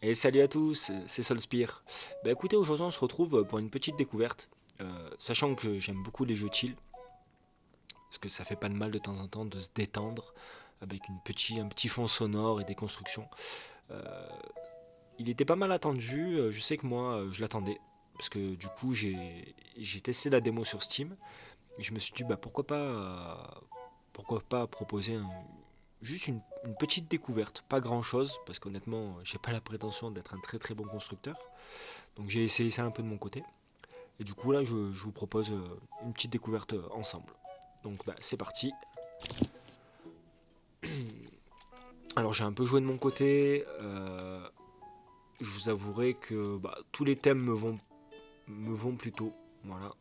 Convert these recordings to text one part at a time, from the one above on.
Et salut à tous, c'est Solspire. Bah écoutez, aujourd'hui on se retrouve pour une petite découverte. Sachant que j'aime beaucoup les jeux chill, parce que ça fait pas de mal de temps en temps de se détendre avec un petit fond sonore et des constructions. Euh, il était pas mal attendu, je sais que moi je l'attendais, parce que du coup j'ai testé la démo sur Steam, et je me suis dit bah pourquoi pas proposer juste une petite découverte, pas grand chose, parce qu'honnêtement j'ai pas la prétention d'être un très très bon constructeur. Donc j'ai essayé ça un peu de mon côté. Et du coup là je vous propose une petite découverte ensemble. Donc bah, c'est parti. Alors j'ai un peu joué de mon côté. Je vous avouerai que bah, tous les thèmes me vont plutôt. Voilà.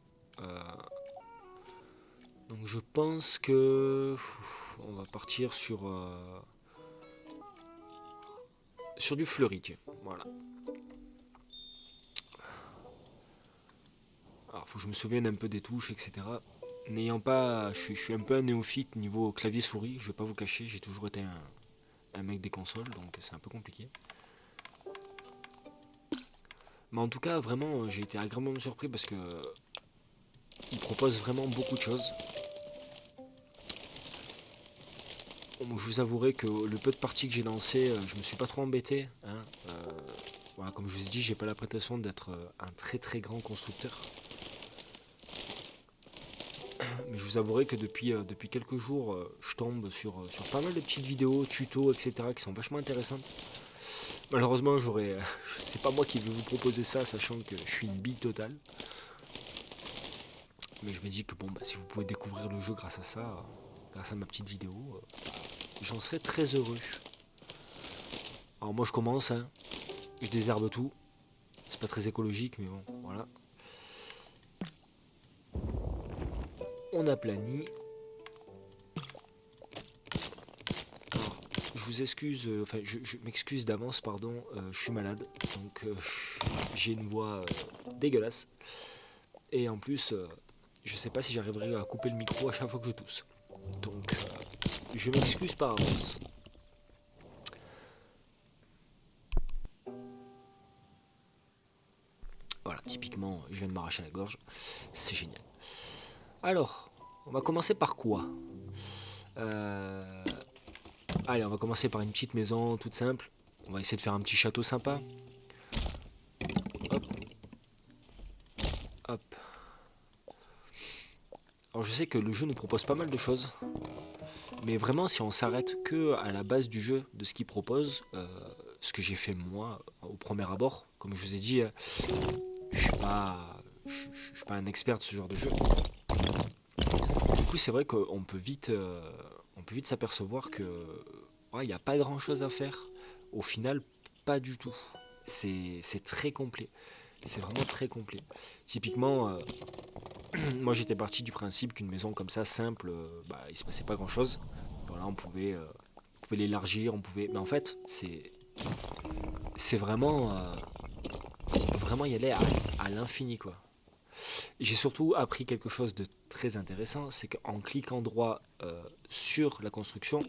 Euh, donc je pense que on va partir sur du fleuri. Tiens. Voilà. Alors faut que je me souvienne un peu des touches, etc. N'ayant pas, je suis un peu un néophyte niveau clavier souris. Je vais pas vous cacher, j'ai toujours été un mec des consoles, donc c'est un peu compliqué. Mais en tout cas, vraiment, j'ai été agréablement surpris parce que il propose vraiment beaucoup de choses. Bon, je vous avouerai que le peu de parties que j'ai lancées, je me suis pas trop embêté. Hein. Voilà, comme je vous ai dit, j'ai pas la prétention d'être un très très grand constructeur. Mais je vous avouerai que depuis quelques jours, je tombe sur pas mal de petites vidéos, tutos, etc. qui sont vachement intéressantes. Malheureusement, c'est pas moi qui vais vous proposer ça, sachant que je suis une bille totale. Mais je me dis que bon, bah, si vous pouvez découvrir le jeu grâce à ça, grâce à ma petite vidéo, j'en serais très heureux. Alors moi je commence, hein, je désherbe tout. C'est pas très écologique, mais bon, voilà. On aplanit. Alors, je vous excuse, enfin je m'excuse d'avance, pardon, je suis malade, donc j'ai une voix dégueulasse. Et en plus, je sais pas si j'arriverai à couper le micro à chaque fois que je tousse. Donc je m'excuse par avance. Voilà, typiquement, je viens de m'arracher la gorge. C'est génial. Alors, on va commencer par quoi euh, Allez, on va commencer par une petite maison toute simple. On va essayer de faire un petit château sympa. Hop, hop. Alors je sais que le jeu nous propose pas mal de choses, mais vraiment si on s'arrête que à la base du jeu, de ce qu'il propose, ce que j'ai fait moi au premier abord, comme je vous ai dit, je suis pas un expert de ce genre de jeu. Du coup c'est vrai on peut vite s'apercevoir que il n'y a pas grand chose à faire. Au final, pas du tout. C'est très complet. C'est vraiment très complet. Typiquement, moi j'étais parti du principe qu'une maison comme ça, simple, bah, il se passait pas grand chose. Voilà, on pouvait l'élargir, on pouvait. Mais en fait, c'est vraiment y aller à l'infini quoi. J'ai surtout appris quelque chose de très intéressant, c'est qu'en cliquant droit sur la construction,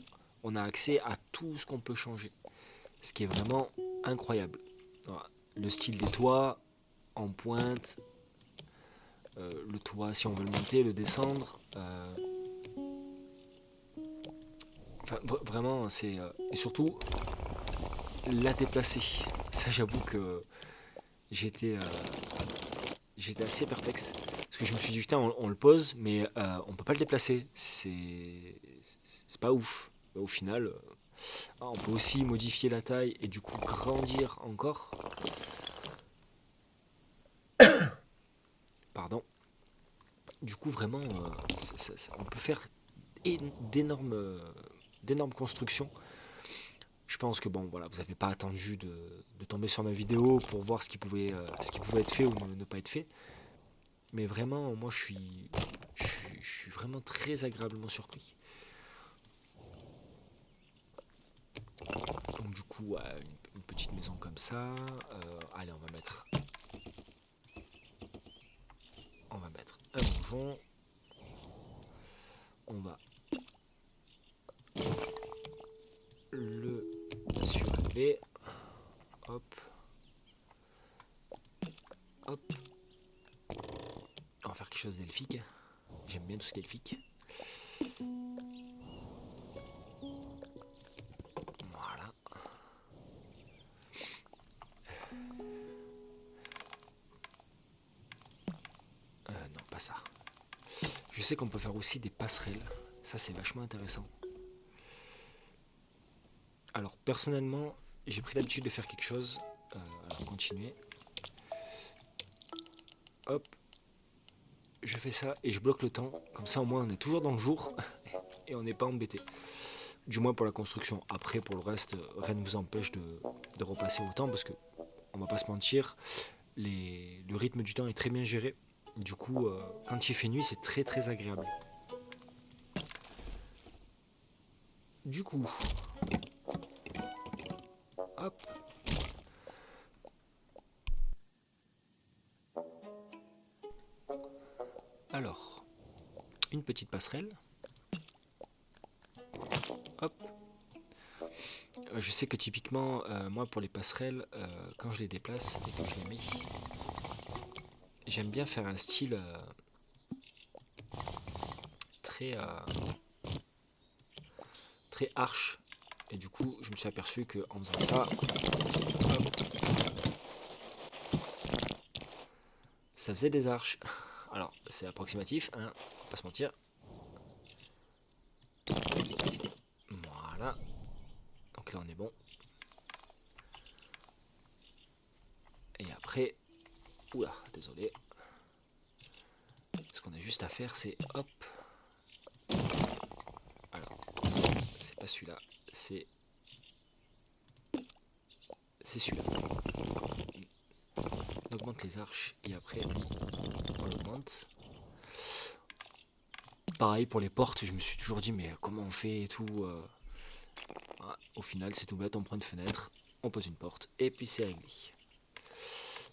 on a accès à tout ce qu'on peut changer. Ce qui est vraiment incroyable. Voilà. Le style des toits, en pointe, le toit si on veut le monter, le descendre. Enfin, vraiment, c'est. Et surtout, la déplacer. Ça, j'avoue que j'étais euh, j'étais assez perplexe. Parce que je me suis dit, putain, on le pose, mais on peut pas le déplacer. C'est pas ouf. Au final, on peut aussi modifier la taille et du coup grandir encore. Pardon. Du coup, vraiment, on peut faire d'énormes d'énormes constructions. Je pense que bon, voilà, vous n'avez pas attendu de tomber sur ma vidéo pour voir ce qui pouvait être fait ou ne pas être fait. Mais vraiment, moi, je suis vraiment très agréablement surpris. Donc du coup, une petite maison comme ça. Allez, on va mettre un donjon. On va le surélever. hop, hop. On va faire quelque chose d'elfique. J'aime bien tout ce qui est elfique. Voilà. Non, pas ça. Je sais qu'on peut faire aussi des passerelles. Ça, c'est vachement intéressant. Alors, personnellement, j'ai pris l'habitude de faire quelque chose. Alors, continuer. Hop. Je fais ça et je bloque le temps. Comme ça, au moins, on est toujours dans le jour et on n'est pas embêté. Du moins pour la construction. Après, pour le reste, rien ne vous empêche de repasser au temps parce que, on va pas se mentir, le rythme du temps est très bien géré. Du coup, quand il fait nuit, c'est très très agréable. Du coup, hop. Alors, une petite passerelle. Hop. Je sais que typiquement, moi pour les passerelles, quand je les déplace et que je les mets, j'aime bien faire un style très, très arche. Et du coup, je me suis aperçu qu'en faisant ça, hop, ça faisait des arches. Alors, c'est approximatif, hein, pas se mentir. Voilà. Donc là, on est bon. Et après, oula, désolé. Ce qu'on a juste à faire, c'est hop. Alors, c'est pas celui-là, c'est celui-là. On augmente les arches et après, on l'augmente. Pareil pour les portes, je me suis toujours dit, mais comment on fait et tout. Au final, c'est tout bête, on prend une fenêtre, on pose une porte et puis c'est réglé.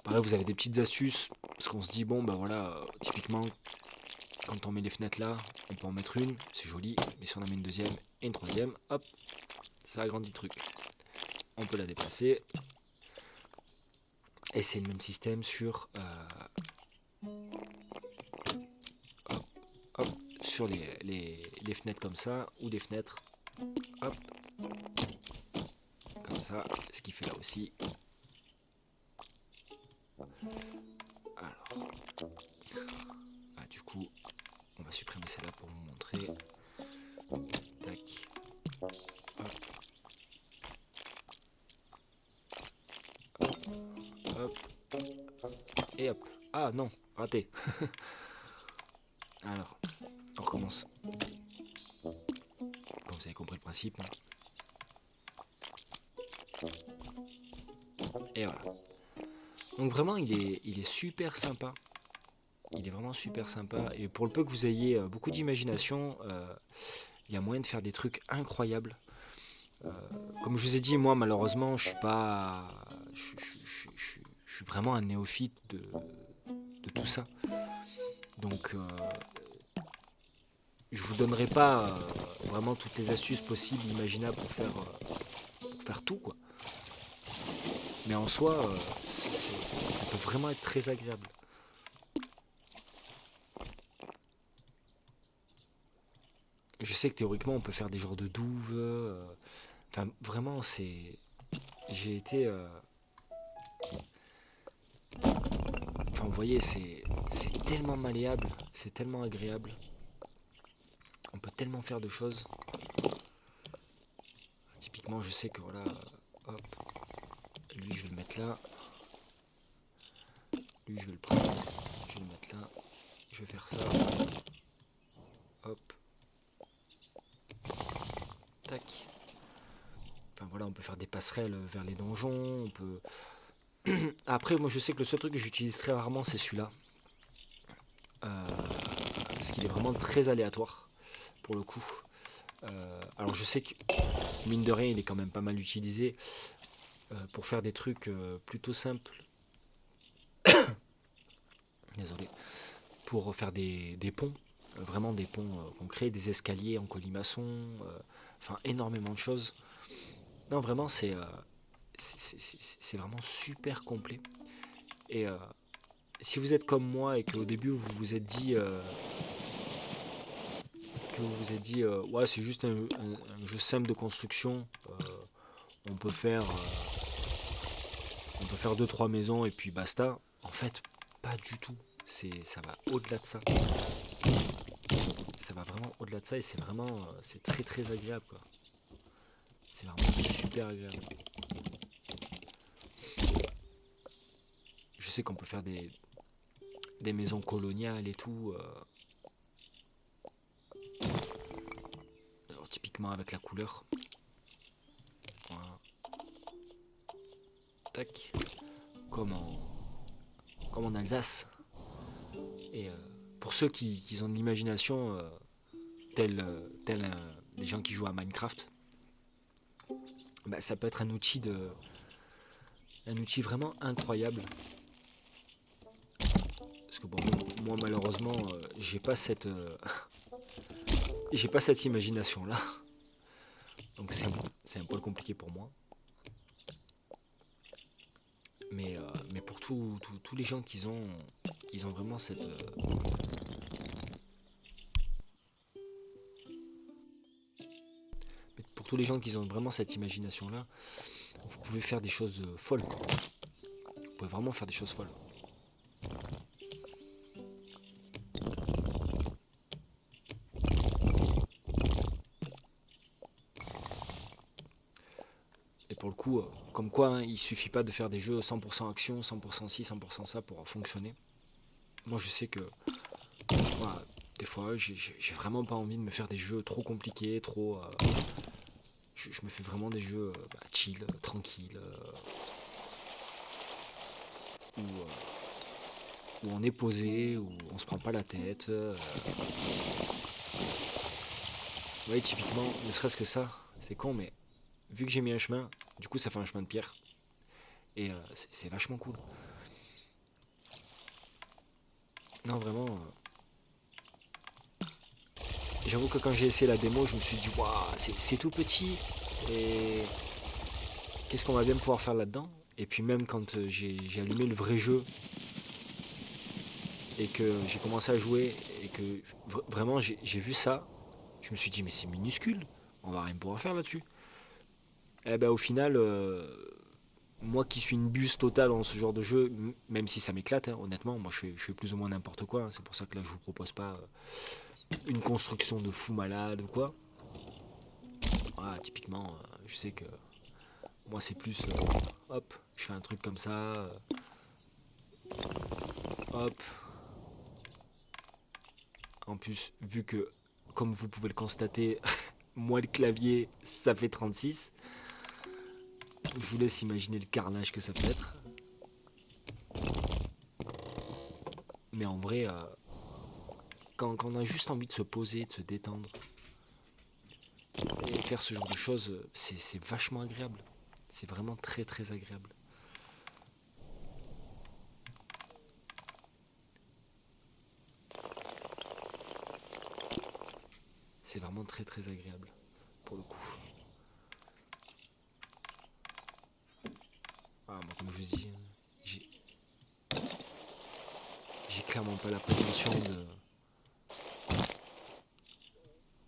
Pareil, vous avez des petites astuces, parce qu'on se dit, bon, bah voilà, typiquement, quand on met les fenêtres là, on peut en mettre une, c'est joli, mais si on en met une deuxième et une troisième, hop, ça agrandit le truc. On peut la déplacer. Et c'est le même système sur, hop, hop, sur les fenêtres comme ça, ou des fenêtres, hop, comme ça, ce qui fait là aussi. Alors, du coup, on va supprimer celle-là pour vous montrer. Tac. Hop. Hop. Et hop. Ah non, raté. Alors, on recommence. Bon, vous avez compris le principe. Et voilà. Donc vraiment, il est super sympa. Il est vraiment super sympa. Et pour le peu que vous ayez beaucoup d'imagination, il y a moyen de faire des trucs incroyables. Comme je vous ai dit, moi malheureusement, je suis pas, je suis vraiment un néophyte de tout ça. Donc, je vous donnerai pas vraiment toutes les astuces possibles, imaginables pour faire tout, quoi. Mais en soi, ça peut vraiment être très agréable. Je sais que théoriquement, on peut faire des genres de douves. Enfin, vraiment, c'est. J'ai été. Enfin, vous voyez, c'est tellement malléable, c'est tellement agréable. On peut tellement faire de choses. Typiquement, je sais que voilà, hop, lui je vais le mettre là. Lui je vais le prendre, je vais le mettre là. Je vais faire ça. Hop, tac. Enfin voilà, on peut faire des passerelles vers les donjons. On peut. Après, moi je sais que le seul truc que j'utilise très rarement, c'est celui-là. Parce qu'il est vraiment très aléatoire pour le coup. Alors je sais que mine de rien il est quand même pas mal utilisé pour faire des trucs plutôt simples. Désolé. Pour faire des ponts, vraiment des ponts concrets, des escaliers en colimaçon, enfin énormément de choses. Non vraiment c'est vraiment super complet. Et si vous êtes comme moi et qu'au début vous vous êtes dit ouais, c'est juste un jeu simple de construction, on peut faire deux trois maisons et puis basta. En fait, pas du tout. Ça va au-delà de ça. Ça va vraiment au-delà de ça et c'est très très agréable quoi. C'est vraiment super agréable. Je sais qu'on peut faire des maisons coloniales et tout. Alors, typiquement avec la couleur. Voilà. Tac. Comme en Alsace. Et pour ceux qui ont de l'imagination, tel les gens qui jouent à Minecraft, bah, ça peut être un outil vraiment incroyable. Parce que bon, moi malheureusement, j'ai pas cette imagination là. Donc c'est un peu compliqué pour moi. Mais pour tous les gens qui ont vraiment cette pour tous les gens qui ont vraiment cette imagination là, vous pouvez faire des choses folles. Vous pouvez vraiment faire des choses folles. Et pour le coup, comme quoi, hein, il suffit pas de faire des jeux 100% action, 100% ci, 100% ça pour fonctionner. Moi, je sais que voilà, des fois, j'ai vraiment pas envie de me faire des jeux trop compliqués, trop. Je me fais vraiment des jeux chill, tranquilles, où on est posé, où on se prend pas la tête. Ouais, typiquement, ne serait-ce que ça, c'est con, mais vu que j'ai mis un chemin, du coup, ça fait un chemin de pierre. Et c'est vachement cool. Non, vraiment. J'avoue que quand j'ai essayé la démo, je me suis dit, waouh, c'est tout petit. Et qu'est-ce qu'on va bien pouvoir faire là-dedans? Et puis même quand j'ai allumé le vrai jeu et que j'ai commencé à jouer et que vraiment j'ai vu ça, je me suis dit mais c'est minuscule, on va rien pouvoir faire là-dessus. Et ben au final, moi qui suis une buse totale dans ce genre de jeu, même si ça m'éclate, hein, honnêtement, moi je fais plus ou moins n'importe quoi, hein, c'est pour ça que là je vous propose pas une construction de fou malade ou quoi. Voilà, typiquement, je sais que moi c'est plus hop, je fais un truc comme ça, hop. En plus, vu que, comme vous pouvez le constater, moi le clavier, ça fait 36. Je vous laisse imaginer le carnage que ça peut être. Mais en vrai, quand on a juste envie de se poser, de se détendre, et faire ce genre de choses, c'est vachement agréable. C'est vraiment très très agréable. C'est vraiment très très agréable, pour le coup. Ah, moi, comme je vous dis, j'ai clairement pas la prétention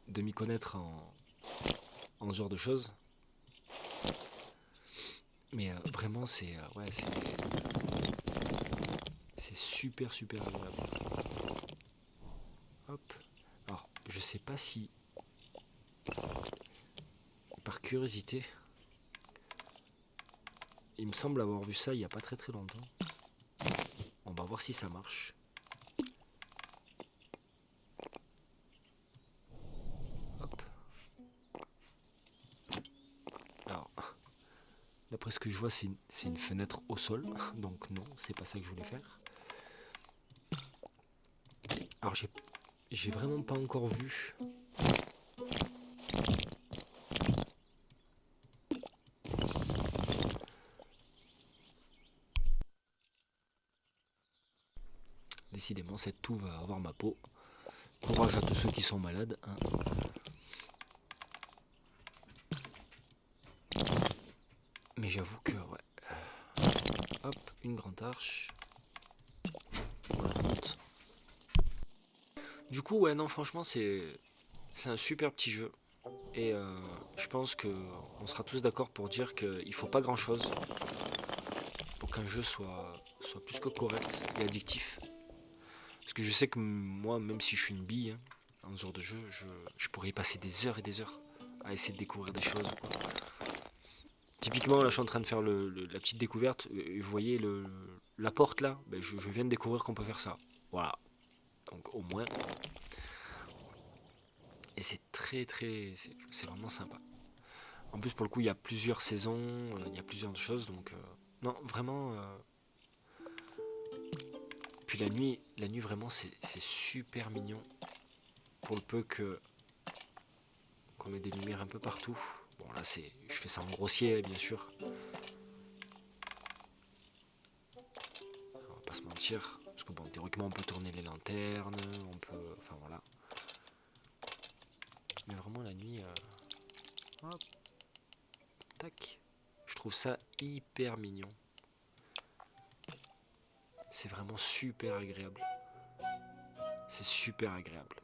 de m'y connaître en ce genre de choses. Mais vraiment, ouais, c'est super super agréable. Hop. Alors, je sais pas si, par curiosité, il me semble avoir vu ça il y a pas très très longtemps. On va voir si ça marche. Hop. Alors, d'après ce que je vois, c'est une fenêtre au sol. Donc non, c'est pas ça que je voulais faire. Alors j'ai vraiment pas encore vu. Décidément, cette toux va avoir ma peau. Courage à tous ceux qui sont malades. Hein. Mais Mais j'avoue que, ouais. Hop, une grande arche. Voilà, monte. Du coup, ouais, non, franchement, c'est un super petit jeu. Et je pense que on sera tous d'accord pour dire qu'il faut pas grand chose pour qu'un jeu soit plus que correct et addictif. Parce que je sais que moi, même si je suis une bille hein, dans ce genre de jeu, je pourrais y passer des heures et des heures à essayer de découvrir des choses. Quoi. Typiquement, là, je suis en train de faire la petite découverte. Vous voyez la porte là ben, je viens de découvrir qu'on peut faire ça. Voilà. Donc au moins. Et c'est c'est vraiment sympa. En plus, pour le coup, il y a plusieurs saisons, il y a plusieurs choses. Donc, non, vraiment. Puis la nuit vraiment, c'est super mignon. Pour le peu que qu'on met des lumières un peu partout. Bon, là, je fais ça en grossier, bien sûr. On va pas se mentir. Parce que bon, théoriquement, on peut tourner les lanternes, on peut. Enfin, voilà. Mais vraiment, la nuit. Hop, tac. Je trouve ça hyper mignon. C'est vraiment super agréable. C'est super agréable.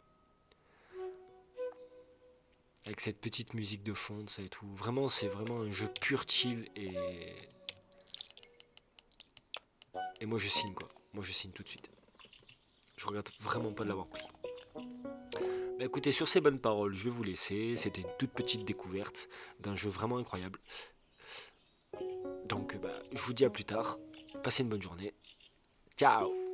Avec cette petite musique de fond, ça et tout. Vraiment, c'est vraiment un jeu pur chill et moi je signe quoi. Moi je signe tout de suite. Je regrette vraiment pas de l'avoir pris. Bah écoutez, sur ces bonnes paroles, je vais vous laisser. C'était une toute petite découverte d'un jeu vraiment incroyable. Donc bah, je vous dis à plus tard. Passez une bonne journée. Ciao.